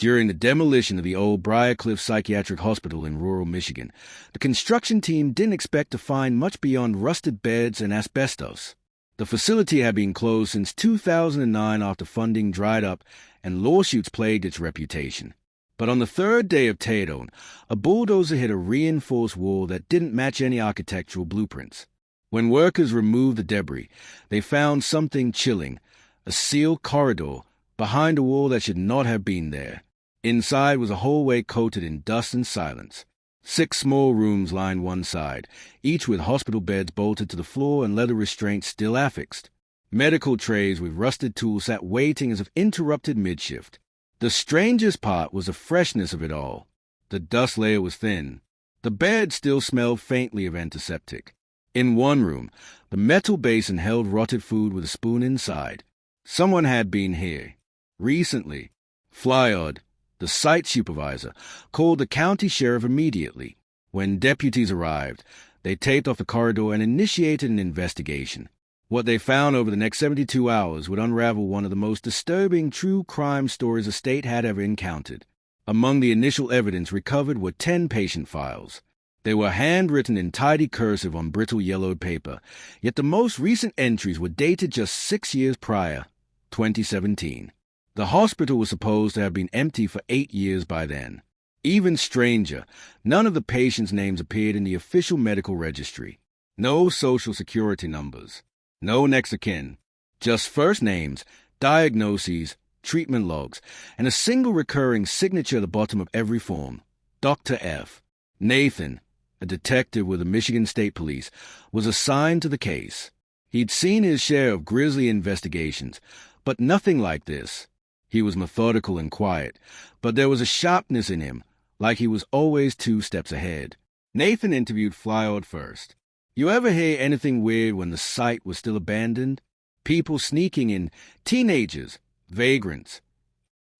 during the demolition of the old Briarcliff Psychiatric Hospital in rural Michigan. The construction team didn't expect to find much beyond rusted beds and asbestos. The facility had been closed since 2009 after funding dried up and lawsuits plagued its reputation. But on the third day of teardown, a bulldozer hit a reinforced wall that didn't match any architectural blueprints. When workers removed the debris, they found something chilling, a sealed corridor behind a wall that should not have been there. Inside was a hallway coated in dust and silence. 6 small rooms lined one side, each with hospital beds bolted to the floor and leather restraints still affixed. Medical trays with rusted tools sat waiting as if interrupted mid-shift. The strangest part was the freshness of it all. The dust layer was thin. The bed still smelled faintly of antiseptic. In one room, the metal basin held rotted food with a spoon inside. Someone had been here. Recently. Flyod, the site supervisor, called the county sheriff immediately. When deputies arrived, they taped off the corridor and initiated an investigation. What they found over the next 72 hours would unravel one of the most disturbing true crime stories the state had ever encountered. Among the initial evidence recovered were 10 patient files. They were handwritten in tidy cursive on brittle yellowed paper, yet the most recent entries were dated just 6 years prior, 2017. The hospital was supposed to have been empty for 8 years by then. Even stranger, none of the patients' names appeared in the official medical registry. No social security numbers. No next of kin. Just first names, diagnoses, treatment logs, and a single recurring signature at the bottom of every form. Dr. F. Nathan, a detective with the Michigan State Police, was assigned to the case. He'd seen his share of grisly investigations, but nothing like this. He was methodical and quiet, but there was a sharpness in him, like he was always 2 steps ahead. Nathan interviewed Flyod first. You ever hear anything weird when the site was still abandoned? People sneaking in, teenagers, vagrants.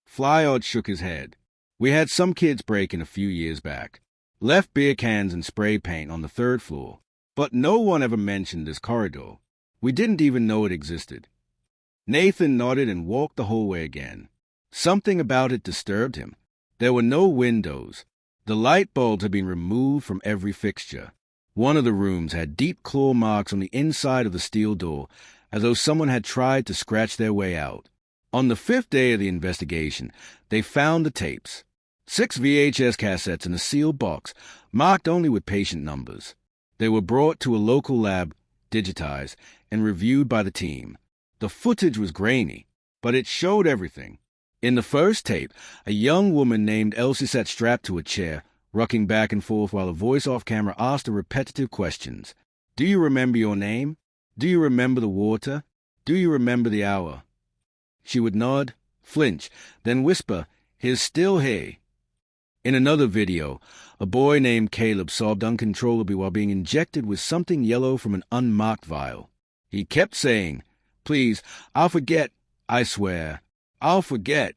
Flyod shook his head. We had some kids break in a few years back. Left beer cans and spray paint on the 3rd floor. But no one ever mentioned this corridor. We didn't even know it existed. Nathan nodded and walked the hallway again. Something about it disturbed him. There were no windows. The light bulbs had been removed from every fixture. One of the rooms had deep claw marks on the inside of the steel door, as though someone had tried to scratch their way out. On the 5th day of the investigation, they found the tapes. 6 VHS cassettes in a sealed box, marked only with patient numbers. They were brought to a local lab, digitized, and reviewed by the team. The footage was grainy, but it showed everything. In the first tape, a young woman named Elsie sat strapped to a chair, rocking back and forth while a voice off camera asked her repetitive questions. Do you remember your name? Do you remember the water? Do you remember the hour? She would nod, flinch, then whisper, "He's still here." In another video, a boy named Caleb sobbed uncontrollably while being injected with something yellow from an unmarked vial. He kept saying, "Please, I'll forget. I swear. I'll forget."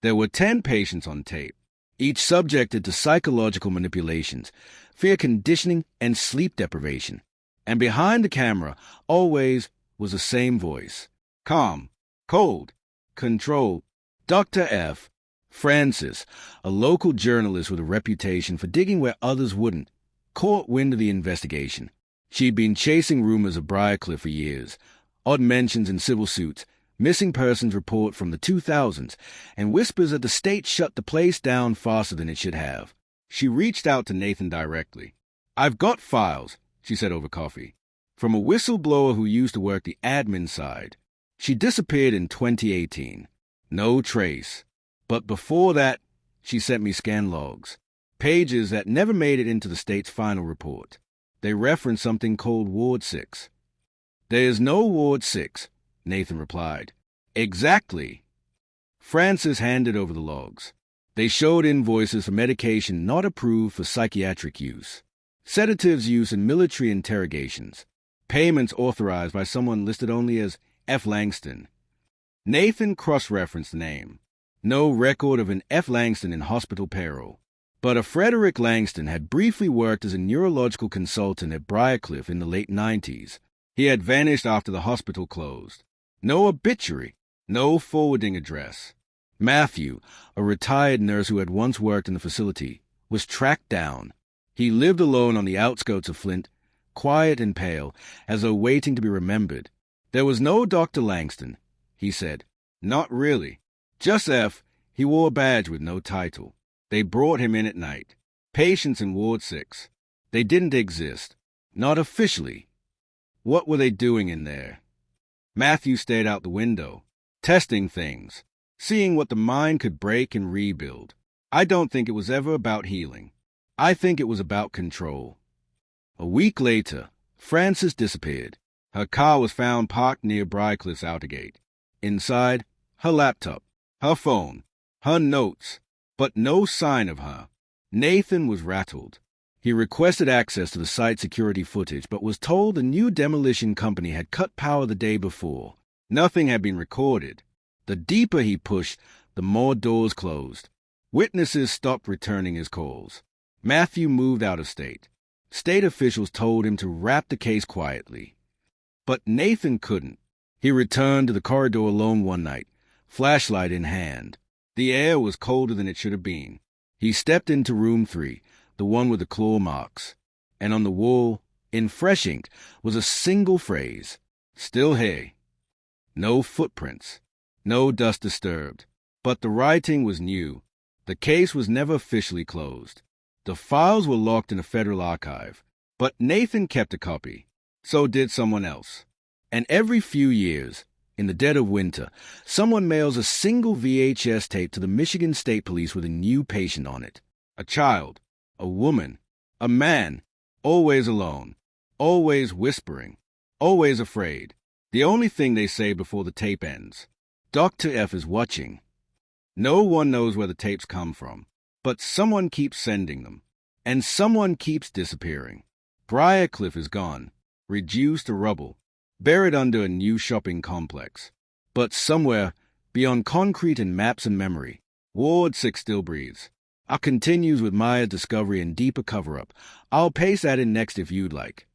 There were 10 patients on tape, each subjected to psychological manipulations, fear conditioning, and sleep deprivation. And behind the camera, always, was the same voice. Calm, cold, controlled. Dr. F. Francis, a local journalist with a reputation for digging where others wouldn't, caught wind of the investigation. She'd been chasing rumors of Briarcliff for years, odd mentions in civil suits, missing persons report from the 2000s, and whispers that the state shut the place down faster than it should have. She reached out to Nathan directly. "I've got files," she said over coffee, "from a whistleblower who used to work the admin side. She disappeared in 2018. No trace. But before that, she sent me scan logs, pages that never made it into the state's final report. They referenced something called Ward 6. "There is no Ward 6, Nathan replied. "Exactly." Francis handed over the logs. They showed invoices for medication not approved for psychiatric use, sedatives used in military interrogations, payments authorized by someone listed only as F. Langston. Nathan cross-referenced the name. No record of an F. Langston in hospital payroll. But a Frederick Langston had briefly worked as a neurological consultant at Briarcliff in the late 90s. He had vanished after the hospital closed. No obituary, no forwarding address. Matthew, a retired nurse who had once worked in the facility, was tracked down. He lived alone on the outskirts of Flint, quiet and pale, as though waiting to be remembered. There was no Dr. Langston, he said. Not really. Just F. He wore a badge with no title. They brought him in at night. Patients in Ward 6. They didn't exist. Not officially. What were they doing in there? Matthew stared out the window, testing things, seeing what the mind could break and rebuild. I don't think it was ever about healing. I think it was about control. A week later, Frances disappeared. Her car was found parked near Briarcliff's outer gate. Inside, her laptop, her phone, her notes, but no sign of her. Nathan was rattled. He requested access to the site security footage, but was told the new demolition company had cut power the day before. Nothing had been recorded. The deeper he pushed, the more doors closed. Witnesses stopped returning his calls. Matthew moved out of state. State officials told him to wrap the case quietly. But Nathan couldn't. He returned to the corridor alone one night, flashlight in hand. The air was colder than it should have been. He stepped into room 3, the one with the claw marks, and on the wall, in fresh ink, was a single phrase, "Still here." No footprints, no dust disturbed, but the writing was new. The case was never officially closed. The files were locked in a federal archive, but Nathan kept a copy. So did someone else. And every few years, in the dead of winter, someone mails a single VHS tape to the Michigan State Police with a new patient on it. A child, a woman, a man, always alone, always whispering, always afraid. The only thing they say before the tape ends, Dr. F is watching. No one knows where the tapes come from, but someone keeps sending them, and someone keeps disappearing. Briarcliff is gone, reduced to rubble, buried under a new shopping complex. But somewhere, beyond concrete and maps and memory, Ward 6 still breathes. I'll continues with Maya's discovery and deeper cover-up. I'll paste that in next if you'd like.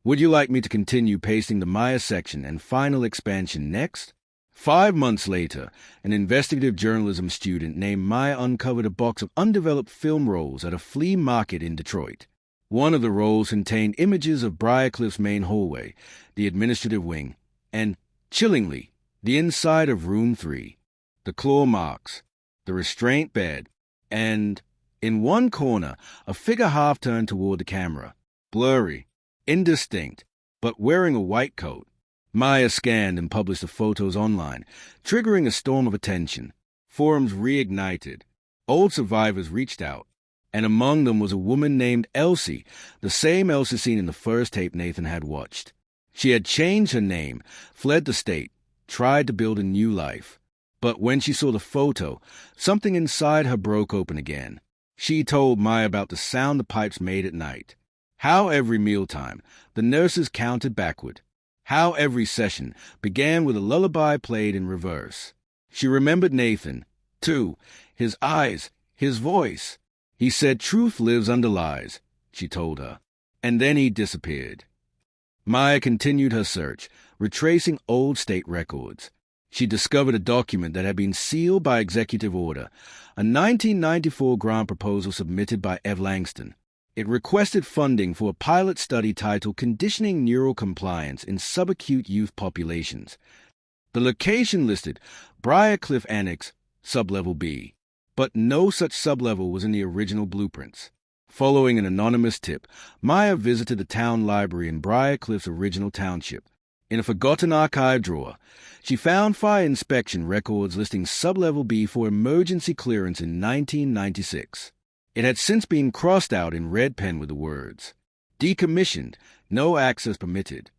Would you like me to continue pasting the Maya section and final expansion next? 5 months later, an investigative journalism student named Maya uncovered a box of undeveloped film rolls at a flea market in Detroit. One of the rolls contained images of Briarcliff's main hallway, the administrative wing, and, chillingly, the inside of room 3, the claw marks, the restraint bed, and, in one corner, a figure half-turned toward the camera, blurry, indistinct, but wearing a white coat. Maya scanned and published the photos online, triggering a storm of attention. Forums reignited. Old survivors reached out, and among them was a woman named Elsie, the same Elsie seen in the first tape Nathan had watched. She had changed her name, fled the state, tried to build a new life. But when she saw the photo, something inside her broke open again. She told Maya about the sound the pipes made at night, how every mealtime the nurses counted backward, how every session began with a lullaby played in reverse. She remembered Nathan, too, his eyes, his voice. He said truth lives under lies, she told her, and then he disappeared. Maya continued her search, retracing old state records. She discovered a document that had been sealed by executive order, a 1994 grant proposal submitted by Ev Langston. It requested funding for a pilot study titled Conditioning Neural Compliance in Subacute Youth Populations. The location listed Briarcliff Annex, Sublevel B, but no such sublevel was in the original blueprints. Following an anonymous tip, Maya visited the town library in Briarcliff's original township. In a forgotten archive drawer, she found fire inspection records listing Sublevel B for emergency clearance in 1996. It had since been crossed out in red pen with the words, "Decommissioned, no access permitted."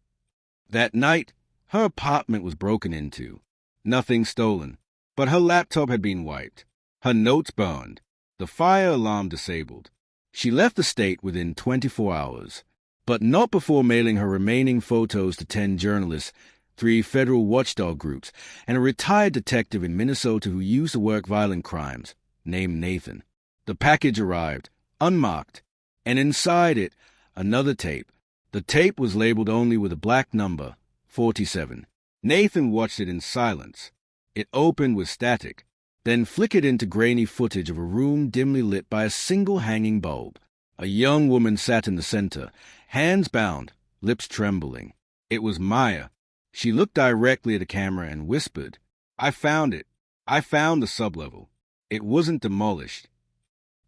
That night, her apartment was broken into. Nothing stolen, but her laptop had been wiped, her notes burned, the fire alarm disabled. She left the state within 24 hours, but not before mailing her remaining photos to 10 journalists, 3 federal watchdog groups, and a retired detective in Minnesota who used to work violent crimes, named Nathan. The package arrived, unmarked, and inside it, another tape. The tape was labeled only with a black number, 47. Nathan watched it in silence. It opened with static, then flickered into grainy footage of a room dimly lit by a single hanging bulb. A young woman sat in the center, hands bound, lips trembling. It was Maya. She looked directly at the camera and whispered, "I found it. I found the sublevel. It wasn't demolished."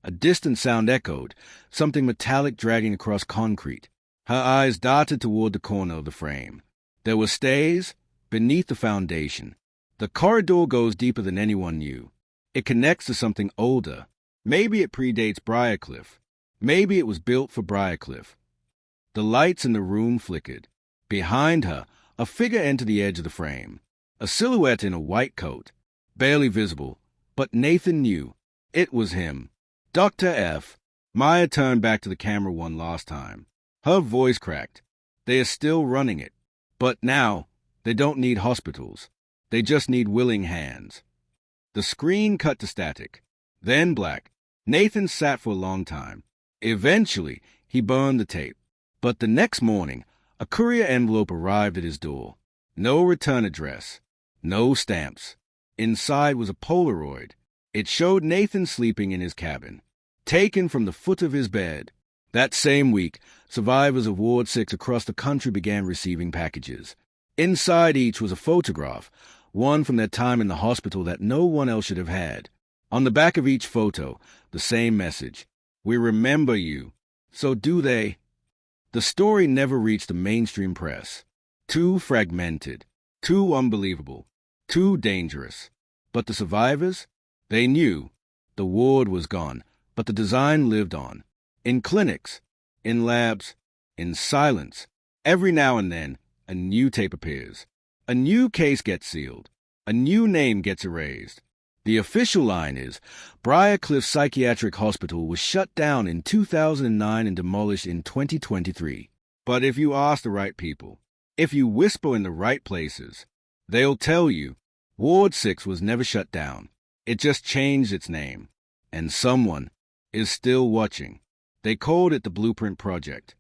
A distant sound echoed, something metallic dragging across concrete. Her eyes darted toward the corner of the frame. There were stays beneath the foundation. The corridor goes deeper than anyone knew. It connects to something older. Maybe it predates Briarcliff. Maybe it was built for Briarcliff. The lights in the room flickered. Behind her, a figure entered the edge of the frame. A silhouette in a white coat. Barely visible, but Nathan knew. It was him. Dr. F. Maya turned back to the camera one last time. Her voice cracked. They are still running it. But now, they don't need hospitals. They just need willing hands. The screen cut to static, then black. Nathan sat for a long time. Eventually, he burned the tape. But the next morning, a courier envelope arrived at his door. No return address. No stamps. Inside was a Polaroid. It showed Nathan sleeping in his cabin, taken from the foot of his bed. That same week, survivors of Ward 6 across the country began receiving packages. Inside each was a photograph, one from their time in the hospital that no one else should have had. On the back of each photo, the same message: "We remember you." So do they. The story never reached the mainstream press. Too fragmented, too unbelievable, too dangerous. But the survivors? They knew. The ward was gone, but the design lived on. In clinics, in labs, in silence. Every now and then, a new tape appears. A new case gets sealed. A new name gets erased. The official line is, Briarcliff Psychiatric Hospital was shut down in 2009 and demolished in 2023. But if you ask the right people, if you whisper in the right places, they'll tell you, Ward 6 was never shut down. It just changed its name. And someone is still watching. They called it the Blueprint Project.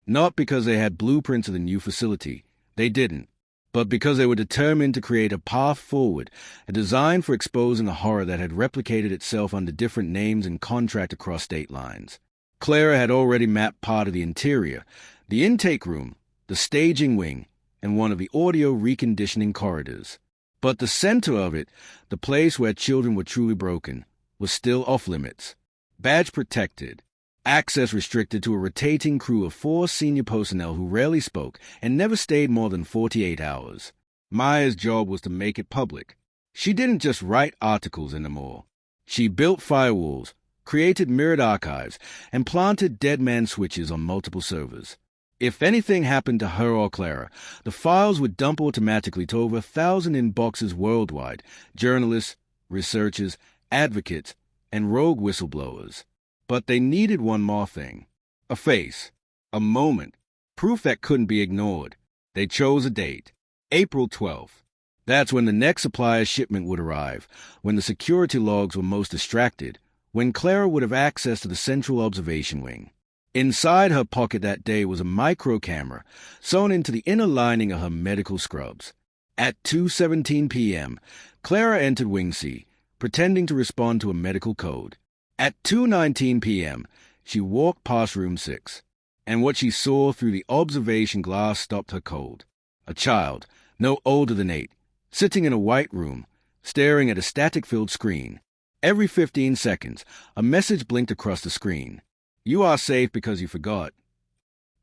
Not because they had blueprints of the new facility. They didn't. But because they were determined to create a path forward, a design for exposing a horror that had replicated itself under different names and contract across state lines. Clara had already mapped part of the interior, the intake room, the staging wing, and one of the audio reconditioning corridors. But the center of it, the place where children were truly broken, was still off-limits. Badge protected. Access restricted to a rotating crew of 4 senior personnel who rarely spoke and never stayed more than 48 hours. Maya's job was to make it public. She didn't just write articles anymore. She built firewalls, created mirrored archives, and planted dead man switches on multiple servers. If anything happened to her or Clara, the files would dump automatically to over 1,000 inboxes worldwide: journalists, researchers, advocates, and rogue whistleblowers. But they needed one more thing. A face. A moment. Proof that couldn't be ignored. They chose a date. April 12th. That's when the next supplier's shipment would arrive, when the security logs were most distracted, when Clara would have access to the central observation wing. Inside her pocket that day was a micro camera sewn into the inner lining of her medical scrubs. At 2:17 p.m., Clara entered Wing C, pretending to respond to a medical code. At 2:19 p.m., she walked past Room 6, and what she saw through the observation glass stopped her cold. A child, no older than 8, sitting in a white room, staring at a static-filled screen. Every 15 seconds, a message blinked across the screen. "You are safe because you forgot."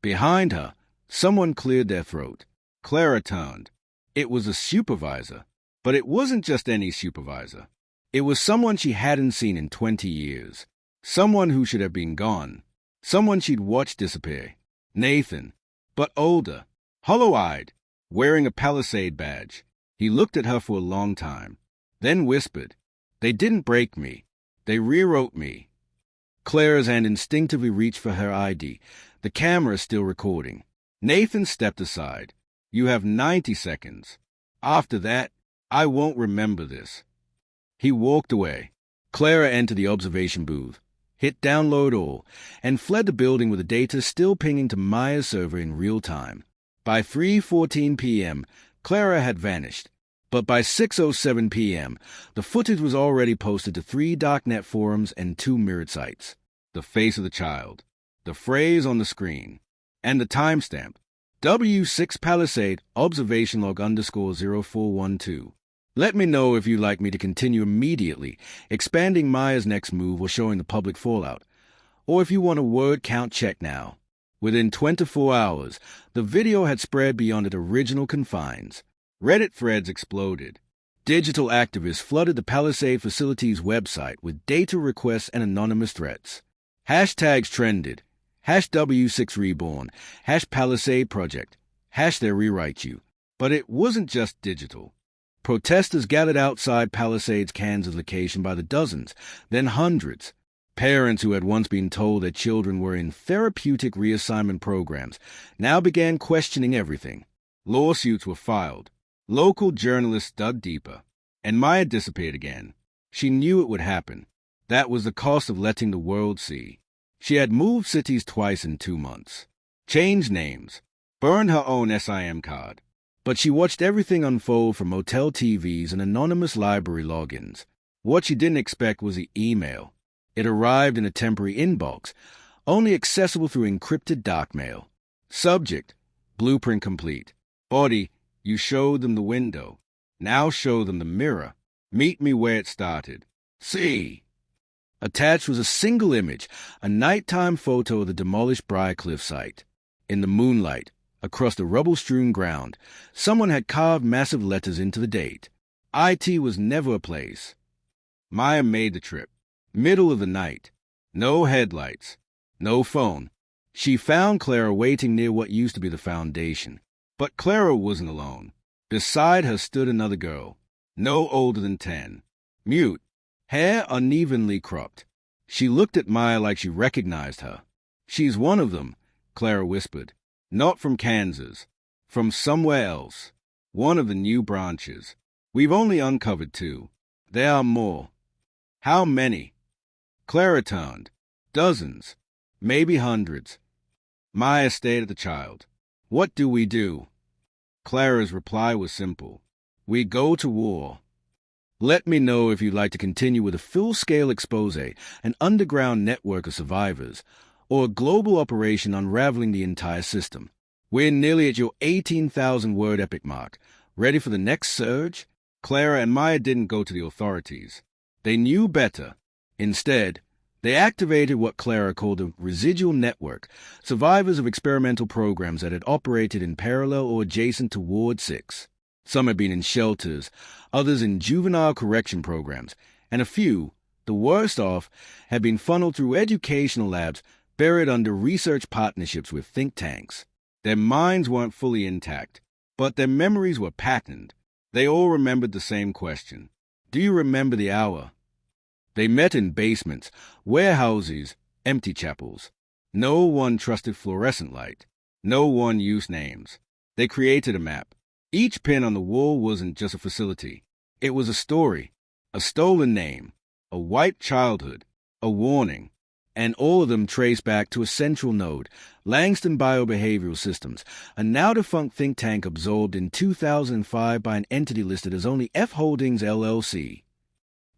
Behind her, someone cleared their throat. Clara turned. It was a supervisor, but it wasn't just any supervisor. It was someone she hadn't seen in 20 years. Someone who should have been gone. Someone she'd watched disappear. Nathan. But older. Hollow-eyed. Wearing a Palisade badge. He looked at her for a long time. Then whispered, "They didn't break me. They rewrote me." Clara's hand instinctively reached for her ID. The camera still recording. Nathan stepped aside. "You have 90 seconds. After that, I won't remember this." He walked away. Clara entered the observation booth, hit download all, and fled the building with the data still pinging to Maya's server in real time. By 3:14 p.m., Clara had vanished. But by 6:07 p.m., the footage was already posted to 3 darknet forums and 2 mirrored sites. The face of the child, the phrase on the screen, and the timestamp, W6 Palisade observation log _0412. Let me know if you'd like me to continue immediately, expanding Maya's next move or showing the public fallout, or if you want a word count check now. Within 24 hours, the video had spread beyond its original confines. Reddit threads exploded. Digital activists flooded the Palisade facility's website with data requests and anonymous threats. Hashtags trended. #W6Reborn, #Palisade Project, #TheyRewriteYou. But it wasn't just digital. Protesters gathered outside Palisade's Kansas location by the dozens, then hundreds. Parents who had once been told their children were in therapeutic reassignment programs now began questioning everything. Lawsuits were filed. Local journalists dug deeper. And Maya disappeared again. She knew it would happen. That was the cost of letting the world see. She had moved cities twice in 2 months, changed names, burned her own SIM card. But she watched everything unfold from motel TVs and anonymous library logins. What she didn't expect was the email. It arrived in a temporary inbox, only accessible through encrypted dark mail. Subject, blueprint complete. Body, you showed them the window. Now show them the mirror. Meet me where it started. See. Attached was a single image, a nighttime photo of the demolished Briarcliff site. In the moonlight, across the rubble-strewn ground, someone had carved massive letters into the date. IT was never a place. Maya made the trip. Middle of the night. No headlights. No phone. She found Clara waiting near what used to be the foundation. But Clara wasn't alone. Beside her stood another girl, no older than 10. Mute. Hair unevenly cropped. She looked at Maya like she recognized her. She's one of them, Clara whispered. Not from Kansas. From somewhere else. One of the new branches. We've only uncovered 2. There are more. How many? Clara turned. Dozens. Maybe hundreds. Maya stared at the child. What do we do? Clara's reply was simple. We go to war. Let me know if you'd like to continue with a full-scale expose, an underground network of survivors, or a global operation unraveling the entire system. We're nearly at your 18,000-word epic mark. Ready for the next surge? Clara and Maya didn't go to the authorities. They knew better. Instead, they activated what Clara called a residual network, survivors of experimental programs that had operated in parallel or adjacent to Ward 6. Some had been in shelters, others in juvenile correction programs, and a few, the worst off, had been funneled through educational labs buried under research partnerships with think tanks. Their minds weren't fully intact, but their memories were patterned. They all remembered the same question. Do you remember the hour? They met in basements, warehouses, empty chapels. No one trusted fluorescent light. No one used names. They created a map. Each pin on the wall wasn't just a facility. It was a story, a stolen name, a wiped childhood, a warning. And all of them traced back to a central node, Langston Biobehavioral Systems, a now-defunct think tank absorbed in 2005 by an entity listed as only F Holdings LLC.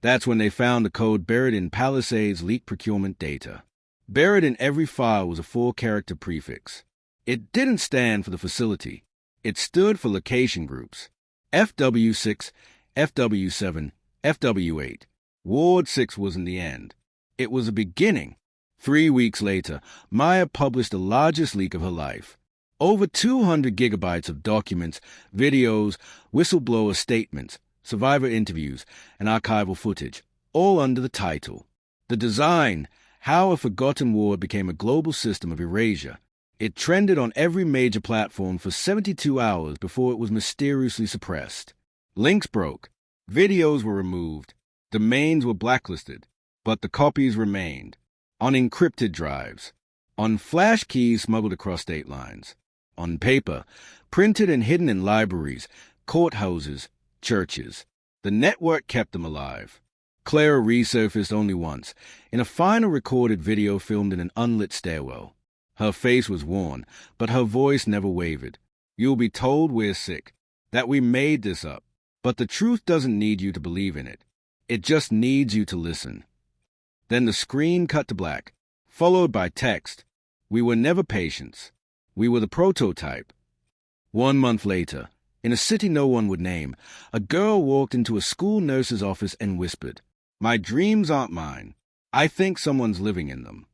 That's when they found the code buried in Palisade's leaked procurement data. Buried in every file was a 4-character prefix. It didn't stand for the facility. It stood for location groups. FW6, FW7, FW8. Ward 6 wasn't the end. It was a beginning. 3 weeks later, Maya published the largest leak of her life. Over 200 gigabytes of documents, videos, whistleblower statements, survivor interviews, and archival footage, all under the title. The design, How a Forgotten War Became a Global System of Erasure. It trended on every major platform for 72 hours before it was mysteriously suppressed. Links broke. Videos were removed. Domains were blacklisted. But the copies remained. On encrypted drives. On flash keys smuggled across state lines. On paper, printed and hidden in libraries, courthouses, churches. The network kept them alive. Clara resurfaced only once, in a final recorded video filmed in an unlit stairwell. Her face was worn, but her voice never wavered. You'll be told we're sick, that we made this up. But the truth doesn't need you to believe in it. It just needs you to listen. Then the screen cut to black, followed by text. We were never patients. We were the prototype. 1 month later, in a city no one would name, a girl walked into a school nurse's office and whispered, "My dreams aren't mine. I think someone's living in them."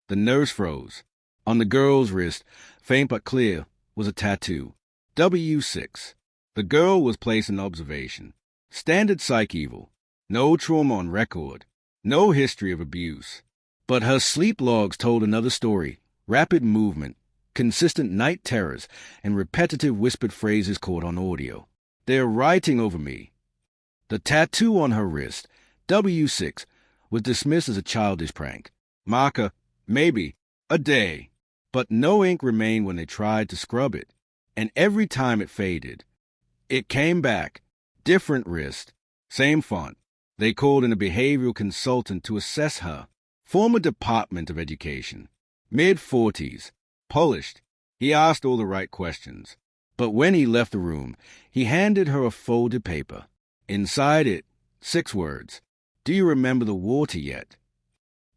The nurse froze. On the girl's wrist, faint but clear, was a tattoo. W6. The girl was placed in observation. Standard psych evil. No trauma on record. No history of abuse. But her sleep logs told another story. Rapid movement, consistent night terrors, and repetitive whispered phrases caught on audio. "They're writing over me." The tattoo on her wrist, W6, was dismissed as a childish prank. Marker, maybe, a day. But no ink remained when they tried to scrub it. And every time it faded, it came back. Different wrist, same font. They called in a behavioral consultant to assess her. Former Department of Education. Mid-40s. Polished. He asked all the right questions. But when he left the room, he handed her a folded paper. Inside it, 6 words. "Do you remember the water yet?"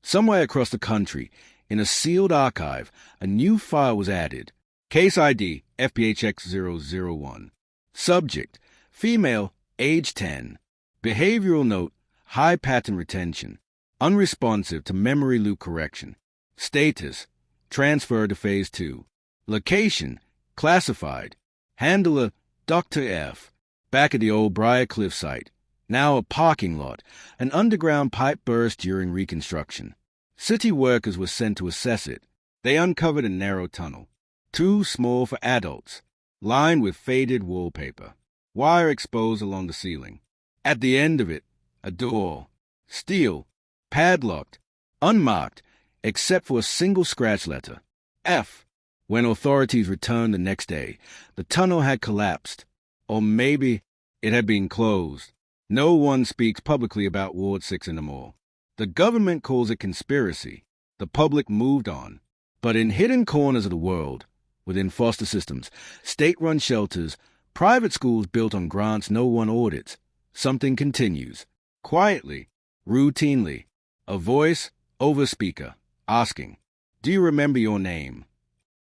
Somewhere across the country, in a sealed archive, a new file was added. Case ID, FPHX001. Subject, female, age 10. Behavioral note, high pattern retention. Unresponsive to memory loop correction. Status, transfer to phase 2. Location, classified. Handler, Dr. F. Back at the old Briarcliff site. Now a parking lot. An underground pipe burst during reconstruction. City workers were sent to assess it. They uncovered a narrow tunnel. Too small for adults. Lined with faded wallpaper. Wire exposed along the ceiling. At the end of it, a door. Steel. Padlocked. Unmarked, except for a single scratch letter. F. When authorities returned the next day, the tunnel had collapsed. Or maybe it had been closed. No one speaks publicly about Ward 6 anymore. The government calls it conspiracy. The public moved on. But in hidden corners of the world, within foster systems, state-run shelters, private schools built on grants no one audits, something continues. Quietly, routinely, a voice over speaker, asking, "Do you remember your name?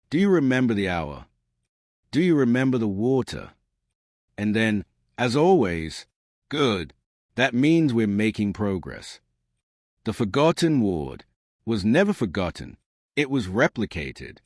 Do you remember the hour? Do you remember the water?" And then, as always, "Good. That means we're making progress." The forgotten ward was never forgotten. It was replicated.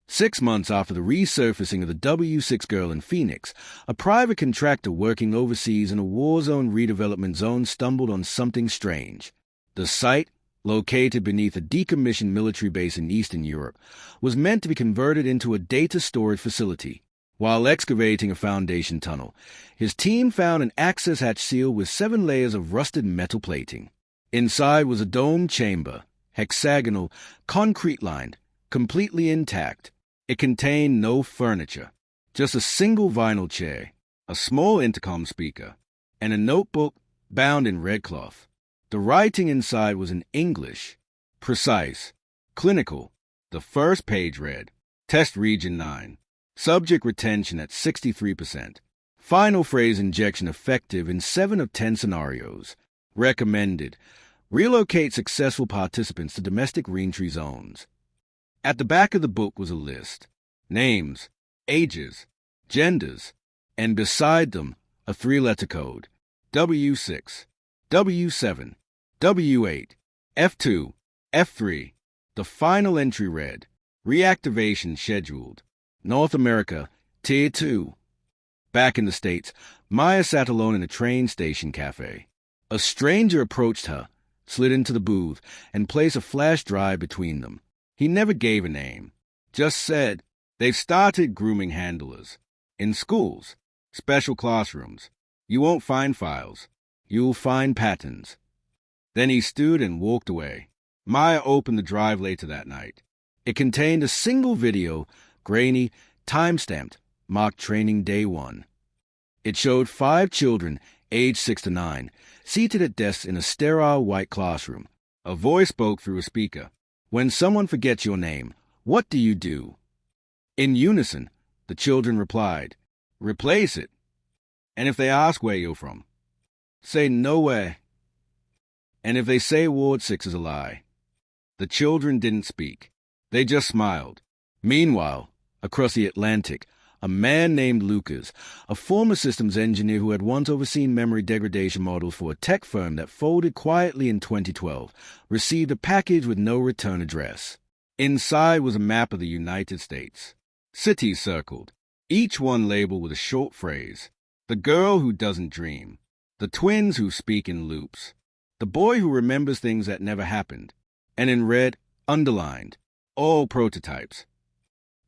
6 months after the resurfacing of the W6 girl in Phoenix, a private contractor working overseas in a war zone redevelopment zone stumbled on something strange. The site, located beneath a decommissioned military base in Eastern Europe, was meant to be converted into a data storage facility. While excavating a foundation tunnel, his team found an access hatch sealed with 7 layers of rusted metal plating. Inside was a domed chamber, hexagonal, concrete-lined, completely intact. It contained no furniture, just a single vinyl chair, a small intercom speaker, and a notebook bound in red cloth. The writing inside was in English, precise, clinical. The first page read, "Test Region 9. Subject retention at 63%. Final phrase injection effective in 7 of 10 scenarios. Recommended. Relocate successful participants to domestic reentry zones." At the back of the book was a list. Names, ages, genders, and beside them a 3-letter code. W6, W7, W8, F2, F3. The final entry read, "Reactivation scheduled. North America, Tier 2. Back in the States, Maya sat alone in a train station cafe. A stranger approached her, slid into the booth, and placed a flash drive between them. He never gave a name, just said, "They've started grooming handlers. In schools, special classrooms. You won't find files. You'll find patterns." Then he stood and walked away. Maya opened the drive later that night. It contained a single video, grainy, time-stamped, marked training day 1. It showed 5 children, aged 6 to 9, seated at desks in a sterile white classroom. A voice spoke through a speaker. "When someone forgets your name, what do you do?" In unison, the children replied, "Replace it." And if they ask where you're from, say nowhere. And if they say Ward 6 is a lie, the children didn't speak. They just smiled. Meanwhile, across the Atlantic, a man named Lucas, a former systems engineer who had once overseen memory degradation models for a tech firm that folded quietly in 2012, received a package with no return address. Inside was a map of the United States. Cities circled, each one labeled with a short phrase. The girl who doesn't dream. The twins who speak in loops. The boy who remembers things that never happened. And in red, underlined, all prototypes.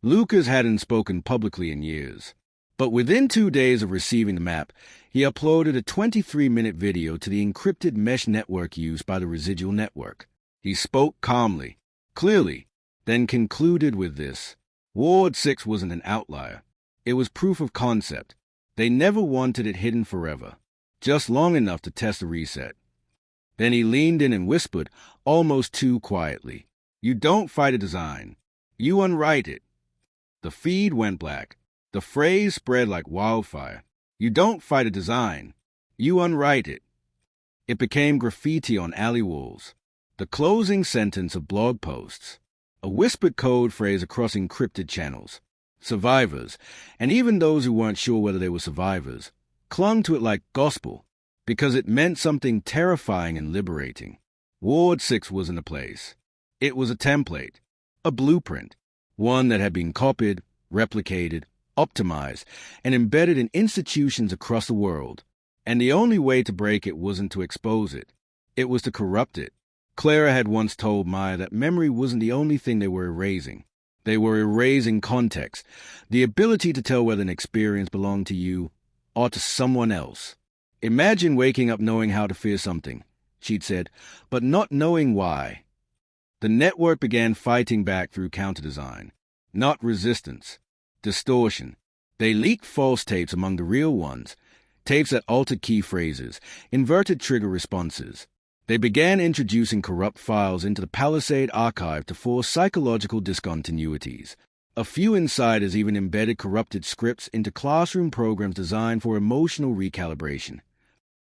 Lucas hadn't spoken publicly in years, but within 2 days of receiving the map, he uploaded a 23-minute video to the encrypted mesh network used by the residual network. He spoke calmly, clearly, then concluded with this. Ward 6 wasn't an outlier. It was proof of concept. They never wanted it hidden forever, just long enough to test a reset. Then he leaned in and whispered, almost too quietly, "You don't fight a design. You unwrite it." The feed went black. The phrase spread like wildfire. You don't fight a design. You unwrite it. It became graffiti on alley walls, the closing sentence of blog posts, a whispered code phrase across encrypted channels. Survivors, and even those who weren't sure whether they were survivors, clung to it like gospel because it meant something terrifying and liberating. Ward 6 wasn't a place. It was a template, a blueprint, one that had been copied, replicated, optimized, and embedded in institutions across the world. And the only way to break it wasn't to expose it. It was to corrupt it. Clara had once told Maya that memory wasn't the only thing they were erasing. They were erasing context, the ability to tell whether an experience belonged to you or to someone else. Imagine waking up knowing how to fear something, she'd said, but not knowing why. The network began fighting back through counter-design, not resistance, distortion. They leaked false tapes among the real ones, tapes that altered key phrases, inverted trigger responses. They began introducing corrupt files into the Palisade archive to force psychological discontinuities. A few insiders even embedded corrupted scripts into classroom programs designed for emotional recalibration.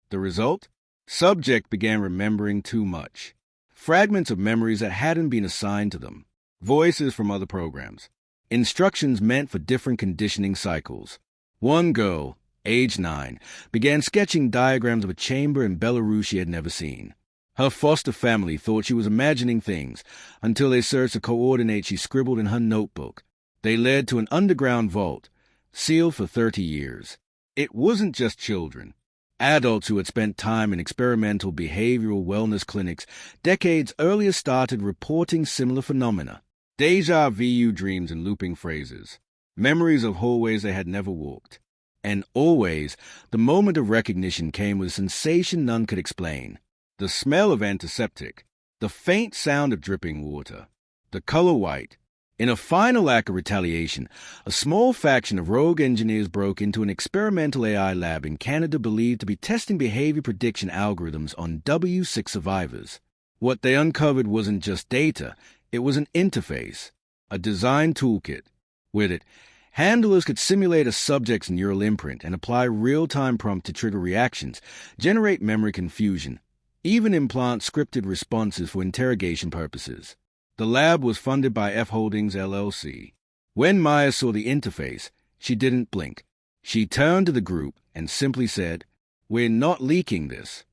The result? Subject began remembering too much. Fragments of memories that hadn't been assigned to them. Voices from other programs. Instructions meant for different conditioning cycles. One girl, age 9, began sketching diagrams of a chamber in Belarus she had never seen. Her foster family thought she was imagining things until they searched the coordinates she scribbled in her notebook. They led to an underground vault, sealed for 30 years. It wasn't just children. Adults who had spent time in experimental behavioral wellness clinics decades earlier started reporting similar phenomena. Deja vu dreams and looping phrases. Memories of hallways they had never walked. And always, the moment of recognition came with a sensation none could explain. The smell of antiseptic. The faint sound of dripping water. The color white. In a final act of retaliation, a small faction of rogue engineers broke into an experimental AI lab in Canada believed to be testing behavior prediction algorithms on W6 survivors. What they uncovered wasn't just data, it was an interface, a design toolkit. With it, handlers could simulate a subject's neural imprint and apply real-time prompt to trigger reactions, generate memory confusion, even implant scripted responses for interrogation purposes. The lab was funded by F Holdings LLC. When Maya saw the interface, she didn't blink. She turned to the group and simply said, "We're not leaking this.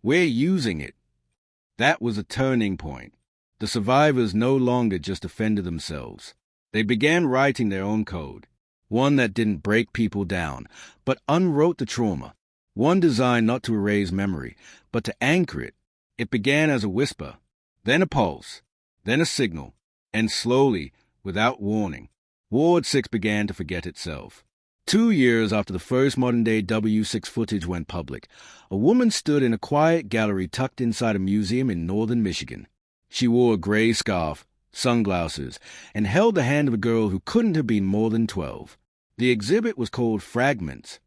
We're using it." That was a turning point. The survivors no longer just defended themselves. They began writing their own code, one that didn't break people down, but unwrote the trauma, one designed not to erase memory, but to anchor it. It began as a whisper, then a pulse, then a signal, and slowly, without warning, Ward 6 began to forget itself. 2 years after the first modern-day W6 footage went public, a woman stood in a quiet gallery tucked inside a museum in northern Michigan. She wore a gray scarf, sunglasses, and held the hand of a girl who couldn't have been more than 12. The exhibit was called Fragments.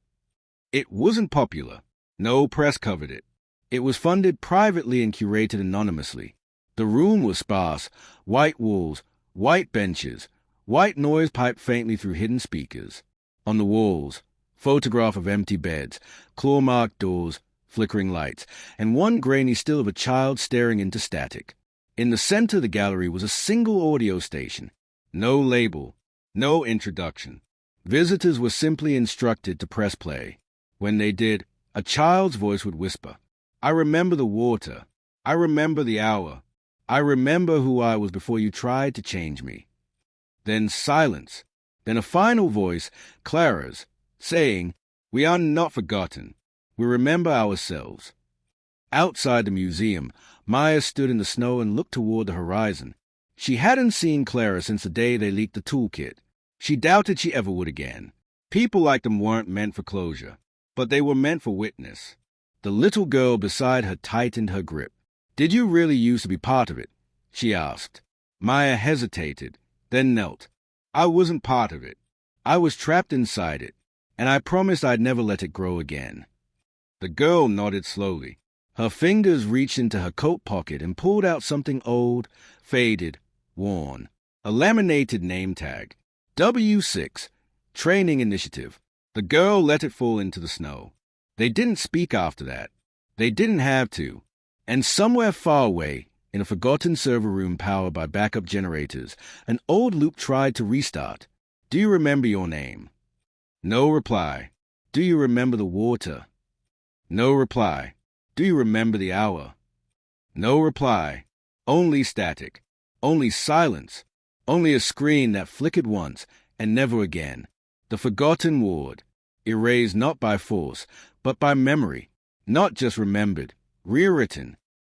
It wasn't popular. No press covered it. It was funded privately and curated anonymously. The room was sparse, white walls, white benches, white noise piped faintly through hidden speakers. On the walls, Photograph of empty beds, claw-marked doors, flickering lights, and one grainy still of a child staring into static. In the center of the gallery was a single audio station. No label, no introduction. Visitors were simply instructed to press play. When they did, a child's voice would whisper, "I remember the water. I remember the hour. I remember who I was before you tried to change me." Then silence. Then a final voice, Clara's, saying, "We are not forgotten. We remember ourselves." Outside the museum, Maya stood in the snow and looked toward the horizon. She hadn't seen Clara since the day they leaked the toolkit. She doubted she ever would again. People like them weren't meant for closure, but they were meant for witness. The little girl beside her tightened her grip. "Did you really used to be part of it?" she asked. Maya hesitated, then knelt. "I wasn't part of it. I was trapped inside it, and I promised I'd never let it grow again." The girl nodded slowly. Her fingers reached into her coat pocket and pulled out something old, faded, worn. A laminated name tag. W6, Training Initiative. The girl let it fall into the snow. They didn't speak after that. They didn't have to. And somewhere far away, in a forgotten server room powered by backup generators, an old loop tried to restart. "Do you remember your name?" No reply. "Do you remember the water?" No reply. "Do you remember the hour?" No reply. Only static. Only silence. Only a screen that flickered once and never again. The forgotten ward. Erased not by force, but by memory. Not just remembered. Rewritten.